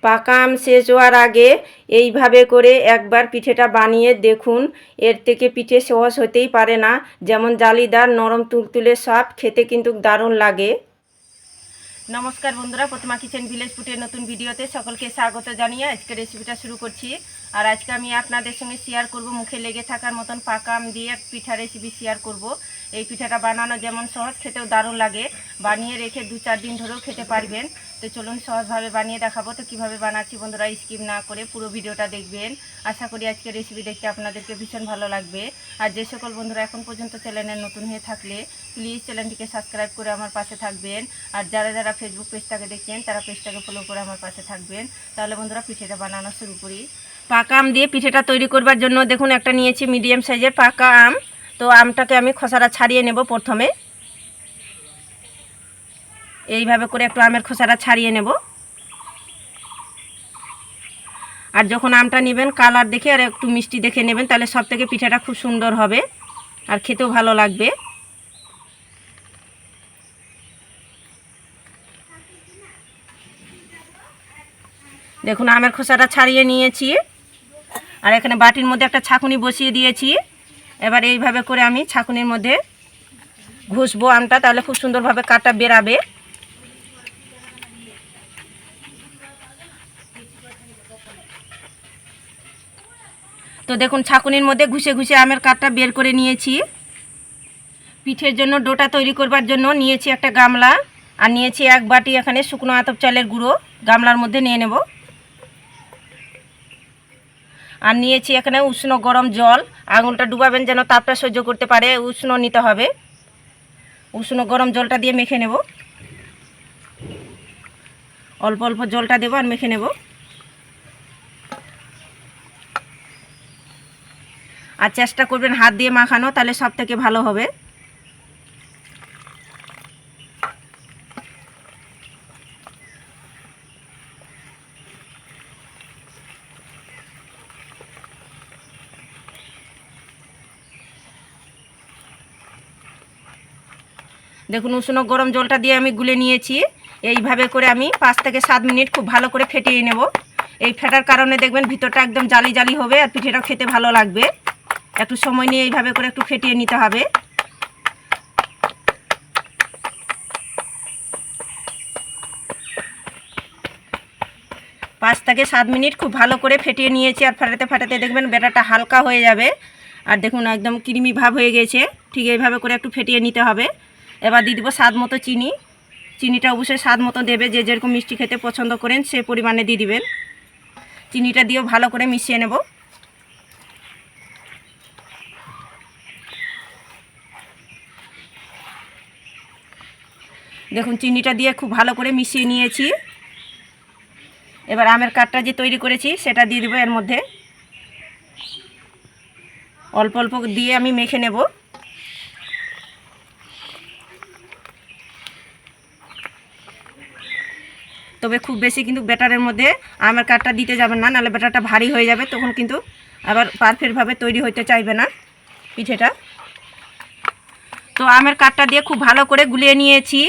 পাকা আম শেষ হওয়ার আগে এইভাবে করে একবার পিঠেটা বানিয়ে দেখুন। এর থেকে পিঠে সহজ হতেই পারে না। যেমন জালিদার, নরম, তুলতুলে, সফট, খেতে কিন্তু দারুণ লাগে। নমস্কার বন্ধুরা, প্রতিমা কিচেন ভিলেজ ফুডের নতুন ভিডিওতে সকলকে স্বাগত জানিয়ে আজকে রেসিপিটা শুরু করছি। আর আজকে আমি আপনাদের সঙ্গে শেয়ার করব মুখে লেগে থাকার মতন পাকা আম দিয়ে পিঠা রেসিপি শেয়ার করব। এই পিঠাটা বানানো যেমন সহজ, খেতেও দারুণ লাগে। বানিয়ে রেখে 2-4 দিন ধরেও খেতে পারবেন। তো চলুন সহজভাবে বানিয়ে দেখাবো। তো কীভাবে বানাচ্ছি বন্ধুরা স্কিপ না করে পুরো ভিডিওটা দেখবেন। আশা করি আজকে রেসিপি দেখতে আপনাদেরকে ভীষণ ভালো লাগবে। আর যে সকল বন্ধুরা এখন পর্যন্ত চ্যানেলে নতুন হয়ে থাকলে প্লিজ চ্যানেলটিকে সাবস্ক্রাইব করে আমার পাশে থাকবেন। আর যারা যারা ফেসবুক পেজটাকে দেখছেন তারা পেজটাকে ফলো করে আমার পাশে থাকবেন। তাহলে বন্ধুরা পিঠেটা বানানো শুরু করি। পাকা আম দিয়ে পিঠেটা তৈরি করবার জন্য দেখুন একটা নিয়েছি মিডিয়াম সাইজের পাকা আম। তো আমটাকে আমি খোসাটা ছাড়িয়ে নেব। প্রথমে এইভাবে করে একটু আমের খোসাটা ছাড়িয়ে নেব। আর যখন আমটা নেবেন কালার দেখে আর একটু মিষ্টি দেখে নেবেন, তাহলে সব থেকে পিঠাটা খুব সুন্দর হবে আর খেতেও ভালো লাগবে। দেখুন আমের খোসাটা ছাড়িয়ে নিয়েছি। আর এখানে বাটির মধ্যে একটা ছাঁকুনি বসিয়ে দিয়েছি। এবার এইভাবে করে আমি ছাঁকুনির মধ্যে ঘষবো আমটা, তাহলে খুব সুন্দরভাবে কাটা বেরাবে। তো দেখুন ছাঁকুনির মধ্যে ঘষে ঘষে আমের কাঠটা বের করে নিয়েছি। পিঠের জন্য ডোটা তৈরি করবার জন্য নিয়েছি একটা গামলা আর নিয়েছি 1 বাটি এখানে শুকনো আতপ চালের গুঁড়ো গামলার মধ্যে নিয়ে নেব। আর নিয়েছি এখানে উষ্ণ গরম জল। আঙুলটা ডুবাবেন যেন তাপটা সহ্য করতে পারে, উষ্ণ নিতে হবে। উষ্ণ গরম জলটা দিয়ে মেখে নেব। অল্প অল্প জলটা দেবো আর মেখে নেব। আর চেষ্টা করবেন হাত দিয়ে মাখানো, তাহলে সব থেকে ভালো হবে। দেখুন উষ্ণ গরম জলটা দিয়ে আমি গুলে নিয়েছি। এইভাবে করে আমি 5 থেকে 7 মিনিট খুব ভালো করে ফেটিয়ে নেব। এই ফেটার কারণে দেখবেন ভিতরটা একদম জালি জালি হবে আর পিঠেটাও খেতে ভালো লাগবে। একটু সময় নিয়ে এইভাবে করে একটু ফেটিয়ে নিতে হবে। পাঁচ থেকে 7 মিনিট খুব ভালো করে ফেটিয়ে নিয়েছি। আর ফাটাতে ফাটাতে দেখবেন ব্যাটারটা হালকা হয়ে যাবে। আর দেখুন একদম ক্রিমি ভাব হয়ে গেছে। ঠিক এইভাবে করে একটু ফেটিয়ে নিতে হবে। এবার দিয়ে দেবো স্বাদ মতো চিনি। চিনিটা অবশ্যই স্বাদ মতো দেবে, যে যেরকম মিষ্টি খেতে পছন্দ করেন সে পরিমাণে দিয়ে দিবেন। চিনিটা দিয়েও ভালো করে মিশিয়ে নেব। দেখুন চিনিটা দিয়ে খুব ভালো করে মিশিয়ে নিয়েছি। এবার আমের কাঠটা যে তৈরি করেছি সেটা দিয়ে দেবো এর মধ্যে। অল্প অল্প দিয়ে আমি মেখে নেব। তবে খুব বেশি কিন্তু ব্যাটারের মধ্যে আমের কাঠটা দিতে যাবেন না, নাহলে ব্যাটারটা ভারী হয়ে যাবে, তখন কিন্তু আবার পারফেক্টভাবে তৈরি হতে চাইবে না পিঠেটা। তো আমের কাঠটা দিয়ে খুব ভালো করে গুলিয়ে নিয়েছি।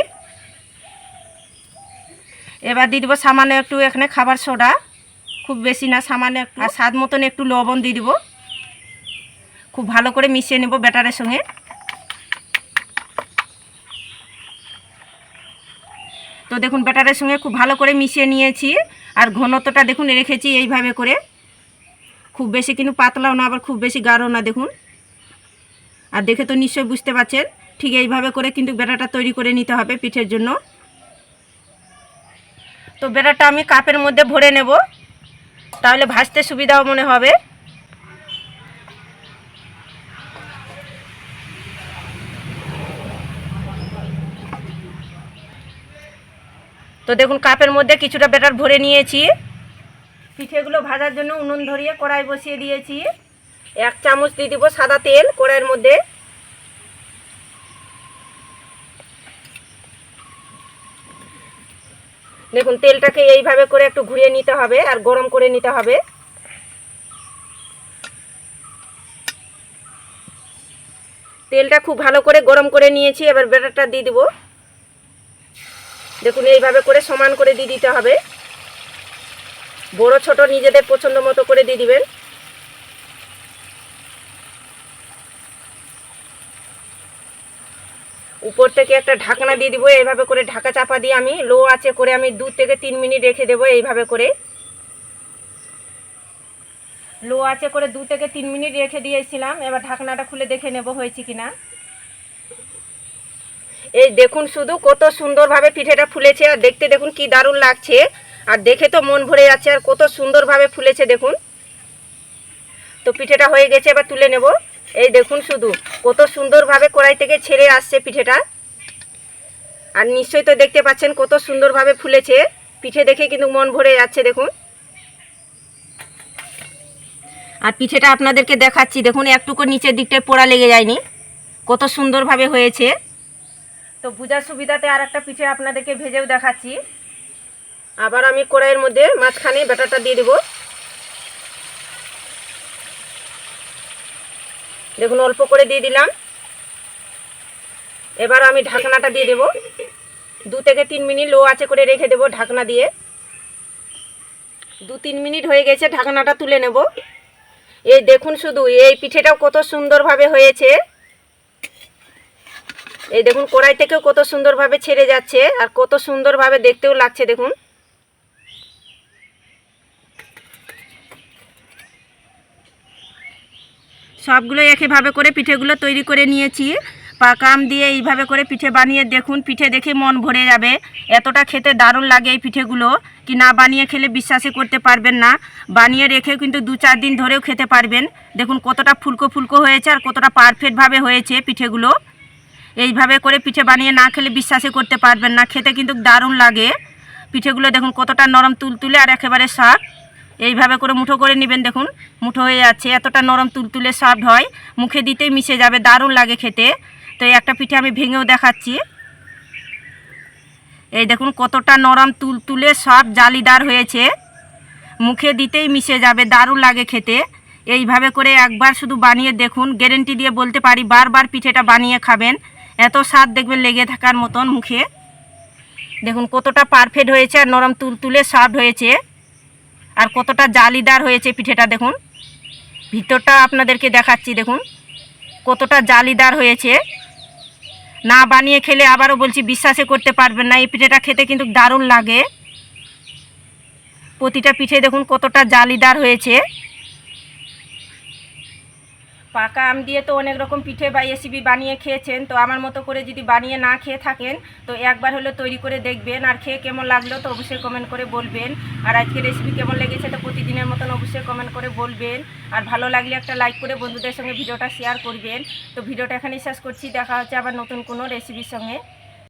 এবার দিয়ে দেবো সামান্য একটু এখানে খাবার সোডা, খুব বেশি না, সামান্য একটু। আর স্বাদ মতন একটু লবণ দিয়ে দেবো। খুব ভালো করে মিশিয়ে নেব ব্যাটারের সঙ্গে। তো দেখুন ব্যাটারের সঙ্গে খুব ভালো করে মিশিয়ে নিয়েছি। আর ঘনত্বটা দেখুন রেখেছি এইভাবে করে, খুব বেশি কিন্তু পাতলাও না আবার খুব বেশি গাঢ়ও না। দেখুন আর দেখে তো নিশ্চয়ই বুঝতে পারছেন। ঠিক এইভাবে করে কিন্তু ব্যাটারটা তৈরি করে নিতে হবে পিঠের জন্য। তো ব্যাটারটা আমি কাপের মধ্যে ভরে নেব, তাহলে ভাজতে সুবিধাও মনে হবে। তো দেখুন কাপের মধ্যে কিছুটা ব্যাটার ভরে নিয়েছি। পিঠেগুলো ভাজার জন্য উনুন ধরিয়ে কড়াই বসিয়ে দিয়েছি। 1 চামচ দিয়ে দিব সাদা তেল কড়াইয়ের মধ্যে। দেখুন তেলটাকে এইভাবে করে একটু ঘুরিয়ে নিতে হবে আর গরম করে নিতে হবে। তেলটা খুব ভালো করে গরম করে নিয়েছি। এবার ব্যাটারটা দিয়ে দিব। দেখুন এইভাবে করে সমান করে দিয়ে দিতে হবে। বড় ছোট নিজেদের পছন্দ মতো করে দিয়ে দিবেন। উপর থেকে একটা ঢাকনা দিয়ে দিব। এইভাবে করে ঢাকা চাপা দিয়ে আমি লো আঁচে করে আমি 2 থেকে 3 মিনিট রেখে দেবো। এইভাবে করে লো আঁচে করে 2 থেকে 3 মিনিট রেখে দিয়েছিলাম। এবার ঢাকনাটা খুলে দেখে নেব হয়েছে কিনা। এই দেখুন শুধু কত সুন্দরভাবে পিঠেটা ফুলেছে, আর দেখতে দেখুন কি দারুণ লাগছে, আর দেখে তো মন ভরে যাচ্ছে, আর কত সুন্দরভাবে ফুলেছে দেখুন। তো পিঠেটা হয়ে গেছে, এবার তুলে নেব। এই দেখুন শুধু কত সুন্দরভাবে কড়াই থেকে ছেড়ে আসছে পিঠেটা, আর নিশ্চয়ই তো দেখতে পাচ্ছেন কত সুন্দরভাবে ফুলেছে। পিঠে দেখে কিন্তু মন ভরে যাচ্ছে দেখুন। আর পিঠেটা আপনাদেরকে দেখাচ্ছি, দেখুন একটুকু নিচের দিকটায় পোড়া লেগে যায়নি, কত সুন্দরভাবে হয়েছে। তো বোঝার সুবিধাতে আর একটা পিঠে আপনাদেরকে ভেজেও দেখাচ্ছি। আবার আমি কড়াইয়ের মধ্যে মাঝখানে ব্যাটারটা দিয়ে দেব। দেখুন অল্প করে দিয়ে দিলাম। এবার আমি ঢাকনাটা দিয়ে দেব। 2 থেকে 3 মিনিট লো আঁচে করে রেখে দেব ঢাকনা দিয়ে। 2-3 মিনিট হয়ে গেছে, ঢাকনাটা তুলে নেব। এই দেখুন শুধু এই পিঠেটাও কত সুন্দরভাবে হয়েছে। এই দেখুন কড়াই থেকেও কত সুন্দরভাবে ছেড়ে যাচ্ছে, আর কত সুন্দরভাবে দেখতেও লাগছে দেখুন। সবগুলো একইভাবে করে পিঠেগুলো তৈরি করে নিয়েছি। পাকা আম দিয়ে এইভাবে করে পিঠে বানিয়ে দেখুন, পিঠে দেখে মন ভরে যাবে। এতটা খেতে দারুণ লাগে এই পিঠেগুলো, কি না বানিয়ে খেলে বিশ্বাসই করতে পারবেন না। বানিয়ে রেখে কিন্তু 2-4 দিন ধরেও খেতে পারবেন। দেখুন কতটা ফুলকো ফুলকো হয়েছে, আর কতটা পারফেক্টভাবে হয়েছে পিঠেগুলো। এইভাবে করে পিঠে বানিয়ে না খেলে বিশ্বাসই করতে পারবেন না, খেতে কিন্তু দারুণ লাগে। পিঠেগুলো দেখুন কতটা নরম তুলতুলে আর একেবারে সফট। এইভাবে করে মুঠো করে নেবেন, দেখুন মুঠো হয়ে যাচ্ছে, এতটা নরম তুলতুলে সফট হয়, মুখে দিতেই মিশে যাবে, দারুণ লাগে খেতে। তো এই একটা পিঠে আমি ভেঙেও দেখাচ্ছি। এই দেখুন কতটা নরম তুলতুলে সফট জালিদার হয়েছে, মুখে দিতেই মিশে যাবে, দারুণ লাগে খেতে। এইভাবে করে একবার শুধু বানিয়ে দেখুন, গ্যারেন্টি দিয়ে বলতে পারি বারবার পিঠেটা বানিয়ে খাবেন, এত স্বাদ দেখবেন লেগে থাকার মতন মুখে। দেখুন কতটা পারফেক্ট হয়েছে, আর নরম তুলতুলে সফট হয়েছে, আর কতটা জালিদার হয়েছে পিঠেটা। দেখুন ভিতরটা আপনাদেরকে দেখাচ্ছি, দেখুন কতটা জালিদার হয়েছে। না বানিয়ে খেলে আবারও বলছি বিশ্বাসই করতে পারবেন না, এই পিঠেটা খেতে কিন্তু দারুণ লাগে। প্রতিটা পিঠে দেখুন কতটা জালিদার হয়েছে। পাকা আম দিয়ে তো অনেক রকম পিঠে বা রেসিপি বানিয়ে খেয়েছেন, তো আমার মতো করে যদি বানিয়ে না খেয়ে থাকেন তো একবার হলো তৈরি করে দেখবেন, আর খেয়ে কেমন লাগলো তো অবশ্যই কমেন্ট করে বলবেন। আর আজকে রেসিপি কেমন লেগেছে তো প্রতিদিনের মতন অবশ্যই কমেন্ট করে বলবেন। আর ভালো লাগলে একটা লাইক করে বন্ধুদের সঙ্গে ভিডিওটা শেয়ার করবেন। তো ভিডিওটা এখানেই শেষ করছি, দেখা হচ্ছে আবার নতুন কোনো রেসিপির সঙ্গে।